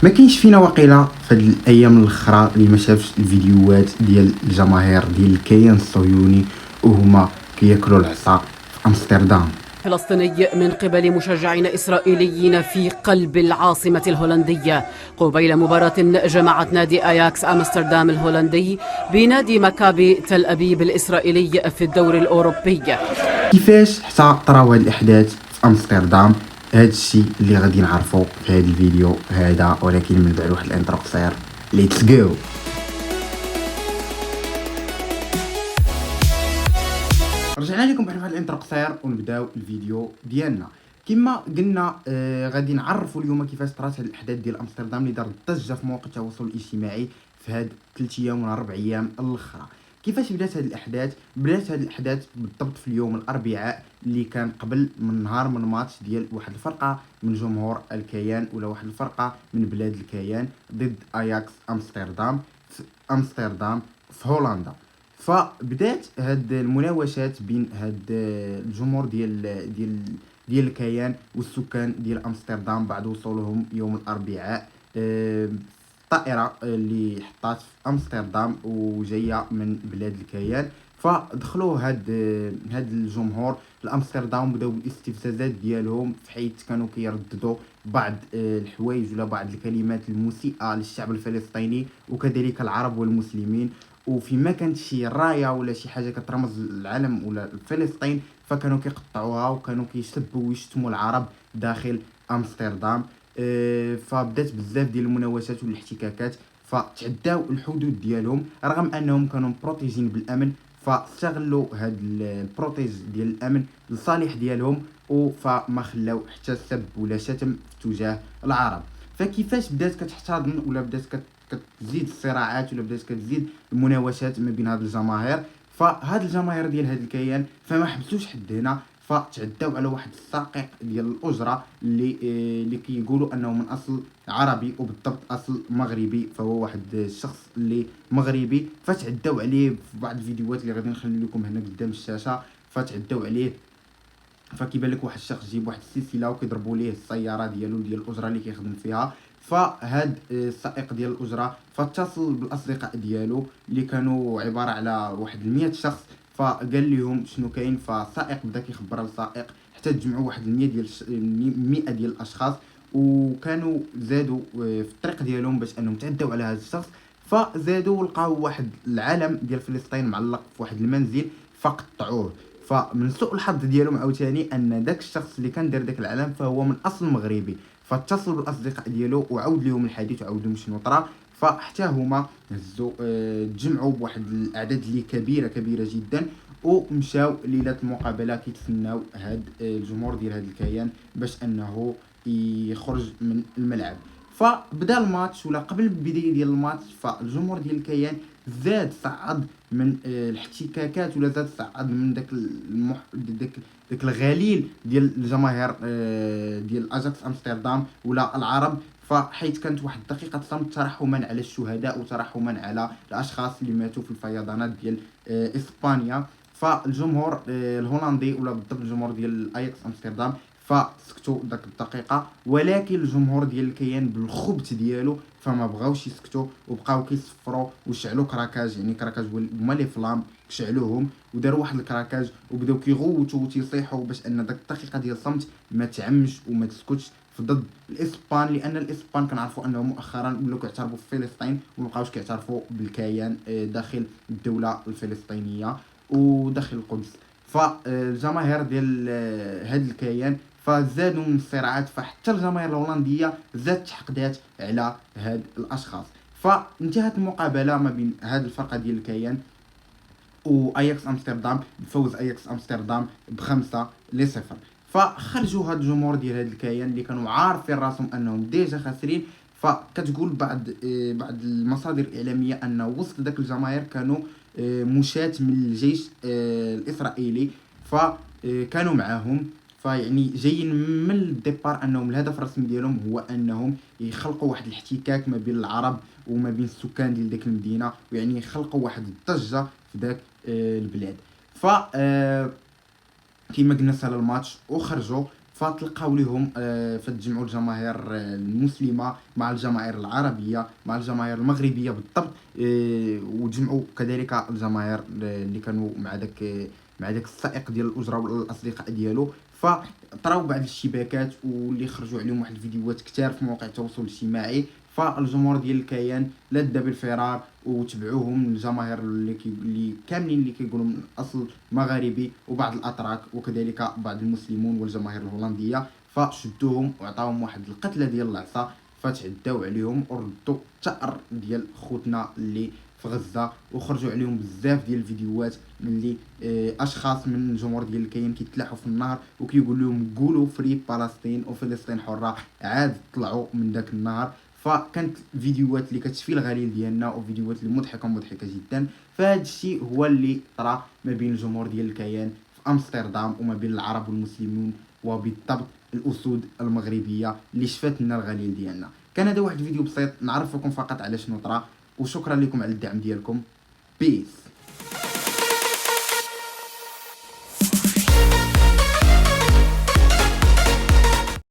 ما كاينش فينا واقيلا في هاد الايام الاخرى اللي ما شافش الفيديوهات ديال الجماهير ديال الكيان الصهيوني وهما كياكلوا العصا في امستردام. فلسطيني من قبل مشجعين إسرائيليين في قلب العاصمة الهولندية قبيل مباراة جمعت نادي أياكس أمستردام الهولندي بنادي مكابي تل أبيب الإسرائيلي في الدور الأوروبي. كيفاش حتى طراو هاد الاحداث في امستردام؟ هاد الشيء اللي غادي نعرفو في هاد الفيديو هذا، ولكن من بعد واحد الانترو قصير. ليتس جو. رجعنا لكم بعد واحد الانترو قصير ونبداو الفيديو ديالنا. كما قلنا غادي نعرفوا اليوم كيفاش طرات هاد الاحداث ديال امستردام اللي دارت ضجه في مواقع التواصل الاجتماعي في هاد 3 ايام ولا 4 ايام الاخرى. كيفاش بدات هاد الاحداث؟ بدات هاد الاحداث بالضبط في اليوم الاربعاء اللي كان قبل من نهار من ماتش ديال واحد الفرقه من جمهور الكيان ولا واحد الفرقه من بلاد الكيان ضد اياكس امستردام في امستردام في هولندا. فبدات هاد المناوشات بين هاد الجمهور ديال الكيان والسكان ديال امستردام بعد وصولهم يوم الاربعاء الطائره اللي حطات في امستردام وجايه من بلاد الكيان. فدخلوا هاد الجمهور لامستردام وبداو الاستفزازات ديالهم، في حيث كانوا كيرددوا بعض الحوايج ولا بعض الكلمات المسيئه للشعب الفلسطيني وكذلك العرب والمسلمين. وفيما كانت شي رايه ولا شي حاجه كترمز للعالم ولا فلسطين فكانوا كيقطعوها وكانوا كيسبوا ويشتموا العرب داخل امستردام. فبدات بزاف ديال المناوشات والاحتكاكات، فتعداو الحدود ديالهم رغم انهم كانوا بروتيجين بالامن. فاستغلوا هاد البروتيج ديال الامن للصالح ديالهم فما خلاو حتى سب ولا شتم تجاه العرب. فكيفاش بدات كتحتضن ولا بدات كتزيد الصراعات ولا بدات كتزيد المناوشات ما بين هاد الجماهير؟ فهاد الجماهير ديال هاد الكيان فما حبسوش حد هنا، فتعداو على واحد الساقق ديال الاجره اللي كيقولوا انه من اصل عربي وبالضبط اصل مغربي، فهو واحد الشخص اللي مغربي. فتعداو عليه في بعض الفيديوهات اللي غادي نخلي لكم هنا قدام الشاشه. فتعداو عليه، فكيبان لك واحد الشخص جيب واحد السلسله وكيضربوا ليه السياره ديالو ديال الاجره اللي كيخدم فيها. فهاد السائق ديال الاجره فاتصل بالاصدقاء ديالو اللي كانوا عباره على واحد 100 شخص، فقال لهم شنو كاين. فالسائق بدا كيخبر السائق حتى تجمعوا واحد 100 ديال الاشخاص، وكانوا زادوا في الطريق ديالهم باش انهم تعداو على هذا الشخص. فزادوا لقاو واحد العلم ديال فلسطين معلق في واحد المنزل فقطعوه. فمن سوء الحظ ديالهم عاوتاني ان داك الشخص اللي كان دار داك العلم فهو من اصل مغربي. فاتصل بالاصدقاء ديالو وعاود لهم الحديث وعاود لهم شنو طرا. فحتى هما هزوا تجمعوا بواحد الاعداد اللي كبيره جدا، ومشاو ليله المقابله كيتسناو هاد الجمهور ديال هاد الكيان باش انه يخرج من الملعب. فبدا الماتش ولا قبل البدايه ديال الماتش فالجمهور ديال الكيان زاد صعد من الاحتكاكات ولا زاد صعد من داك الغليل ديال الجماهير ديال اجاكس امستردام ولا العرب. فحيث كانت واحد دقيقه صمت ترحما على الشهداء وترحما على الاشخاص اللي ماتوا في الفيضانات ديال اسبانيا. فالجمهور الهولندي ولا بالضبط الجمهور ديال اياكس امستردام فسكتوا داك الدقيقه، ولكن الجمهور ديال الكيان بالخبث ديالو فما بغاوش يسكتوا وبقاو كيصفروا وشعلوا كراكاج، يعني كراكاج هما لي فلام شعلوهم وداروا واحد الكراكاج وبداو كيغوتوا وتيصيحوا باش ان داك الدقيقه ديال الصمت ما تعمش وما تسكتش في ضد الاسبان، لان الاسبان كنعرفوا انهم مؤخرا ولاو كيعترفوا في فلسطين ومابقاوش كيعترفوا بالكيان داخل الدوله الفلسطينيه وداخل القدس. فالجماهير ديال هاد الكيان فزادوا من الصراعات، فحتى الجماهير الهولنديه زادت حقدات على هاد الاشخاص. فانتهت المقابله ما بين هاد الفرقه ديال الكيان واياكس امستردام بفوز اياكس امستردام ب5-0. فخرجوا هاد الجمهور ديال هاد الكيان اللي كانوا عارفين راسهم انهم ديجا خاسرين. فكتقول بعض المصادر الاعلاميه ان وسط داك الجماهير كانوا مشاة من الجيش الاسرائيلي فكانوا معاهم. فيعني جايين من الديبار انهم الهدف الرسمي ديالهم هو انهم يخلقوا واحد الاحتكاك ما بين العرب وما بين السكان ديال ديك المدينه، ويعني يخلقوا واحد الضجه في داك البلاد. ف كيما قلنا سال الماتش وخرجوا. فتلقاو لهم فتجمعوا الجماهير المسلمه مع الجماهير العربيه مع الجماهير المغربيه بالضبط، وجمعوا كذلك الجماهير اللي كانوا مع داك السائق ديال الاجره والاصدقاء ديالو. فطراو بعض الاشتباكات واللي خرجوا عليهم واحد الفيديوهات كتار في مواقع التواصل الاجتماعي. فالجمهور ديال الكيان لذ بالفرار وتبعوهم الجماهير اللي كاملين اللي كيقولوا من اصل مغاربي وبعض الاتراك وكذلك بعض المسلمون والجماهير الهولنديه، فشدوهم وعطاهم واحد القتله ديال العصا، فتعداو عليهم وردوا الثأر ديال خوتنا اللي في غزه، وخرجوا عليهم بزاف ديال الفيديوهات اللي اشخاص من الجمهور ديال الكيان كيتلاحوا في النهر وكيقول لهم قولوا فري فلسطين وفلسطين حره، عاد طلعوا من داك النهر. فكانت فيديوهات اللي كتشفي الغليل ديالنا وفيديوهات اللي مضحكه جدا. فهاد الشيء هو اللي طرا ما بين الجمهور ديال الكيان في امستردام وما بين العرب والمسلمون، وبالضبط الاسود المغربيه اللي شفات لنا الغليل ديالنا. كان هذا واحد الفيديو بسيط نعرفكم فقط على شنو طرا، وشكرا لكم على الدعم ديالكم. بيس.